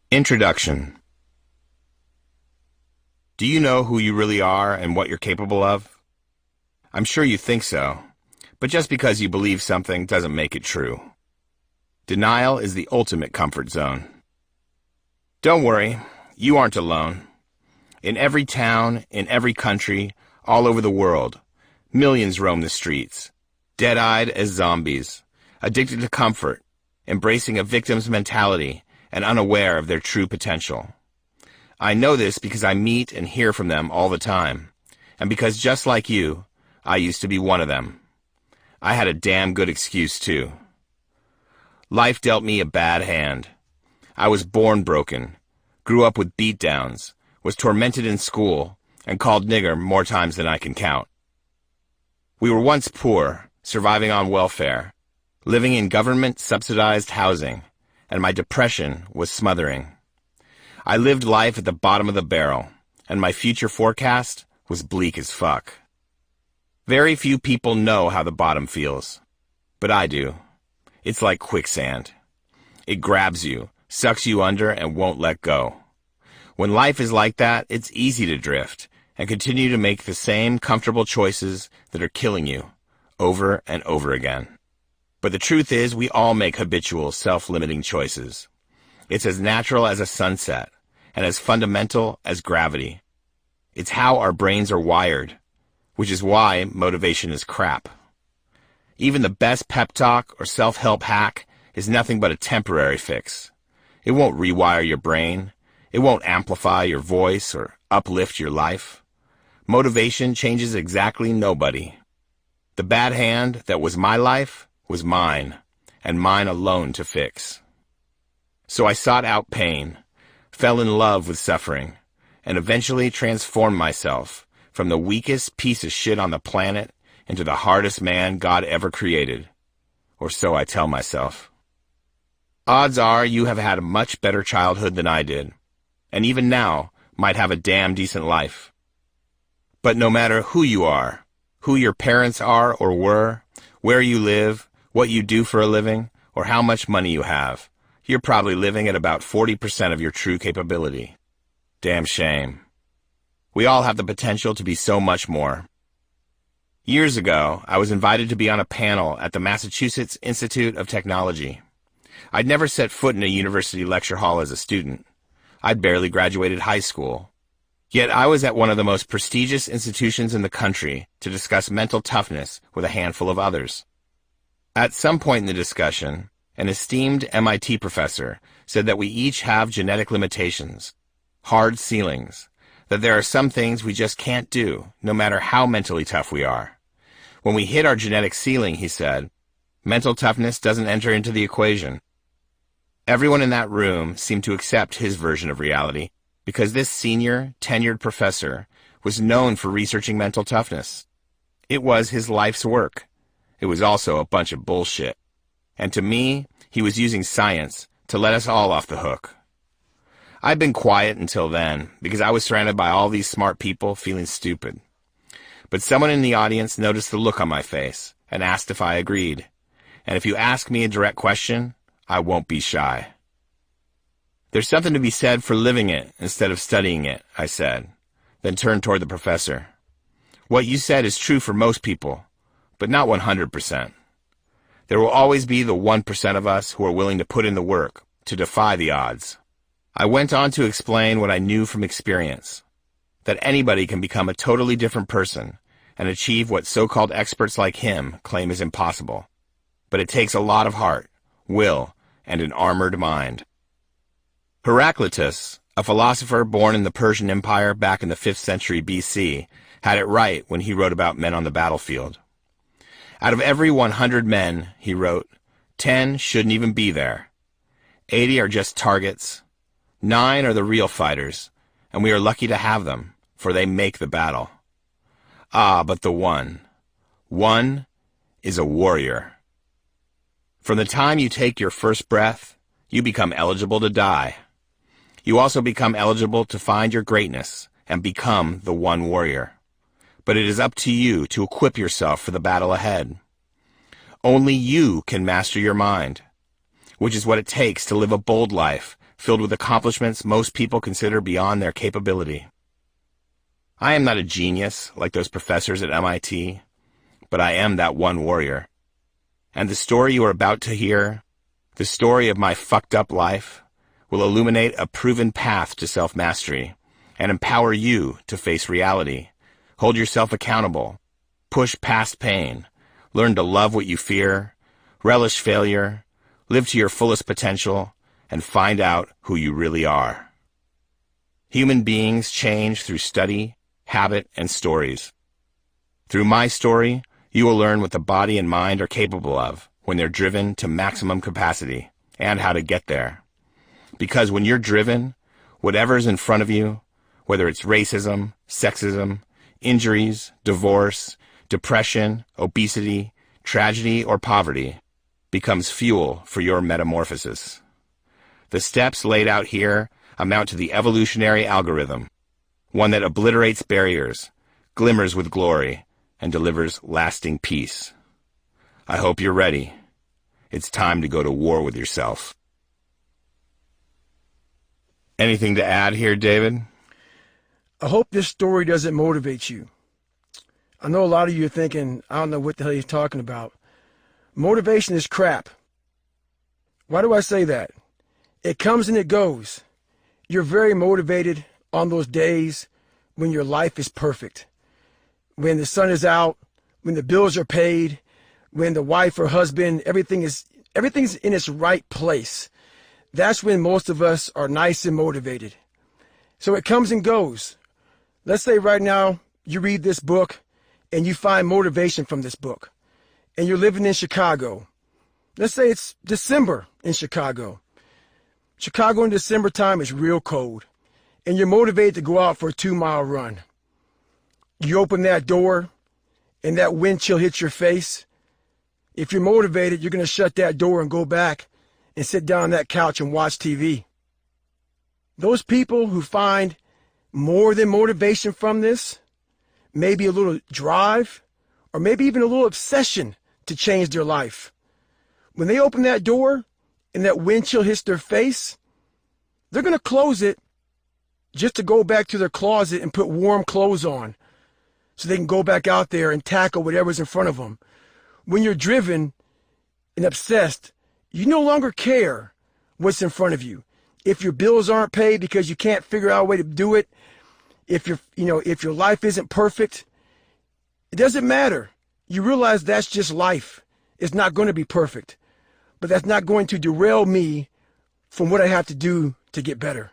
Introduction. Do you know who you really are and what you're capable of? I'm sure you think so, but just because you believe something doesn't make it true. Denial is the ultimate comfort zone. Don't worry, you aren't alone. In every town, in every country, all over the world, millions roam the streets, dead-eyed as zombies, addicted to comfort, embracing a victim's mentality, and unaware of their true potential. I know this because I meet and hear from them all the time, and because just like you, I used to be one of them. I had a damn good excuse too. Life dealt me a bad hand. I was born broken, grew up with beatdowns, was tormented in school, and called nigger more times than I can count. We were once poor, surviving on welfare, living in government-subsidized housing, and my depression was smothering. I lived life at the bottom of the barrel, and my future forecast was bleak as fuck. Very few people know how the bottom feels, but I do. It's like quicksand. It grabs you, sucks you under, and won't let go. When life is like that, it's easy to drift and continue to make the same comfortable choices that are killing you over and over again. But the truth is, we all make habitual, self-limiting choices. It's as natural as a sunset, and as fundamental as gravity. It's how our brains are wired, which is why motivation is crap. Even the best pep talk or self-help hack is nothing but a temporary fix. It won't rewire your brain. It won't amplify your voice or uplift your life. Motivation changes exactly nobody. The bad hand that was my life was mine, and mine alone to fix. So I sought out pain, fell in love with suffering, and eventually transformed myself from the weakest piece of shit on the planet into the hardest man God ever created. Or so I tell myself. Odds are you have had a much better childhood than I did, and even now might have a damn decent life. But no matter who you are, who your parents are or were, where you live, what you do for a living, or how much money you have, you're probably living at about 40% of your true capability. Damn shame. We all have the potential to be so much more. Years ago, I was invited to be on a panel at the Massachusetts Institute of Technology. I'd never set foot in a university lecture hall as a student. I'd barely graduated high school. Yet I was at one of the most prestigious institutions in the country to discuss mental toughness with a handful of others. At some point in the discussion, an esteemed MIT professor said that we each have genetic limitations, hard ceilings, that there are some things we just can't do, no matter how mentally tough we are. When we hit our genetic ceiling, he said, mental toughness doesn't enter into the equation. Everyone in that room seemed to accept his version of reality because this senior, tenured professor was known for researching mental toughness. It was his life's work. It was also a bunch of bullshit. And to me, he was using science to let us all off the hook. I'd been quiet until then because I was surrounded by all these smart people feeling stupid. But someone in the audience noticed the look on my face and asked if I agreed. And if you ask me a direct question, I won't be shy. There's something to be said for living it instead of studying it, I said, then turned toward the professor. What you said is true for most people, but not 100%. There will always be the 1% of us who are willing to put in the work, to defy the odds. I went on to explain what I knew from experience, that anybody can become a totally different person and achieve what so-called experts like him claim is impossible. But it takes a lot of heart, will, and an armored mind. Heraclitus, a philosopher born in the Persian Empire back in the 5th century BC, had it right when he wrote about men on the battlefield. Out of every 100 men, he wrote, 10 shouldn't even be there. 80 are just targets. 9 are the real fighters, and we are lucky to have them, for they make the battle. Ah, but the one is a warrior. From the time you take your first breath, you become eligible to die. You also become eligible to find your greatness and become the one warrior. But it is up to you to equip yourself for the battle ahead. Only you can master your mind, which is what it takes to live a bold life filled with accomplishments most people consider beyond their capability. I am not a genius like those professors at MIT, but I am that one warrior. And the story you are about to hear, the story of my fucked up life, will illuminate a proven path to self-mastery and empower you to face reality, hold yourself accountable, push past pain, learn to love what you fear, relish failure, live to your fullest potential, and find out who you really are. Human beings change through study, habit, and stories. Through my story, you will learn what the body and mind are capable of when they're driven to maximum capacity, and how to get there. Because when you're driven, whatever's in front of you, whether it's racism, sexism, injuries, divorce, depression, obesity, tragedy, or poverty, becomes fuel for your metamorphosis. The steps laid out here amount to the evolutionary algorithm, one that obliterates barriers, glimmers with glory, and delivers lasting peace. I hope you're ready. It's time to go to war with yourself. Anything to add here, David? I hope this story doesn't motivate you. I know a lot of you are thinking, I don't know what the hell he's talking about. Motivation is crap. Why do I say that? It comes and it goes. You're very motivated on those days when your life is perfect. When the sun is out, when the bills are paid, when the wife or husband, everything's in its right place. That's when most of us are nice and motivated. So it comes and goes. Let's say right now you read this book and you find motivation from this book, and you're living in Chicago. Let's say it's December in Chicago. Chicago in December time is real cold, and you're motivated to go out for a 2-mile run. You open that door and that wind chill hits your face. If you're motivated, you're going to shut that door and go back and sit down on that couch and watch TV. Those people who find more than motivation from this, maybe a little drive, or maybe even a little obsession to change their life. When they open that door and that wind chill hits their face, they're going to close it just to go back to their closet and put warm clothes on so they can go back out there and tackle whatever's in front of them. When you're driven and obsessed, you no longer care what's in front of you. If your bills aren't paid because you can't figure out a way to do it, if your life isn't perfect, it doesn't matter. You realize that's just life. It's not going to be perfect, but that's not going to derail me from what I have to do to get better.